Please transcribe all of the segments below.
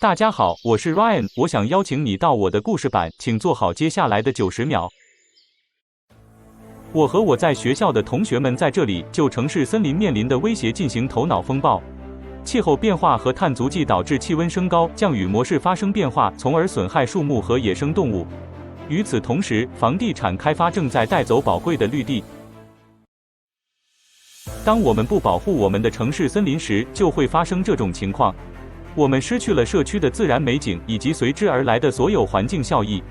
大家好，我是 Ryan， 我想邀请你到我的故事版，请做好接下来的90秒。我和我在学校的同学们在这里就城市森林面临的威胁进行头脑风暴。气候变化和碳足迹导致气温升高，降雨模式发生变化，从而损害树木和野生动物。与此同时，房地产开发正在带走宝贵的绿地。当我们不保护我们的城市森林时，就会发生这种情况。我们失去了社区的自然美景以及随之而来的所有环境效益。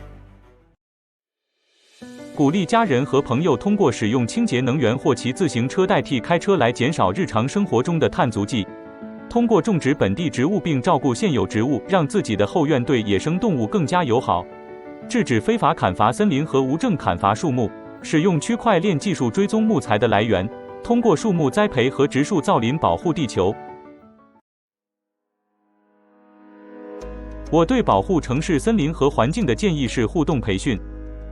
鼓励家人和朋友通过使用清洁能源或骑自行车代替开车来减少日常生活中的碳足迹。通过种植本地植物并照顾现有植物，让自己的后院对野生动物更加友好。制止非法砍伐森林和无证砍伐树木，使用区块链技术追踪木材的来源，通过树木栽培和植树造林保护地球。我对保护城市森林和环境的建议是互动培训。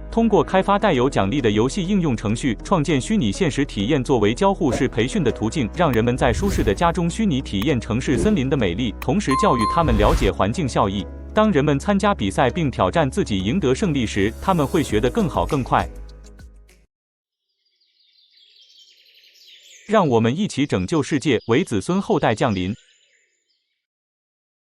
通过开发带有奖励的游戏应用程序，创建虚拟现实体验作为交互式培训的途径，让人们在舒适的家中虚拟体验城市森林的美丽，同时教育他们了解环境效益。当人们参加比赛并挑战自己赢得胜利时，他们会学得更好更快。让我们一起拯救世界，为子孙后代降临。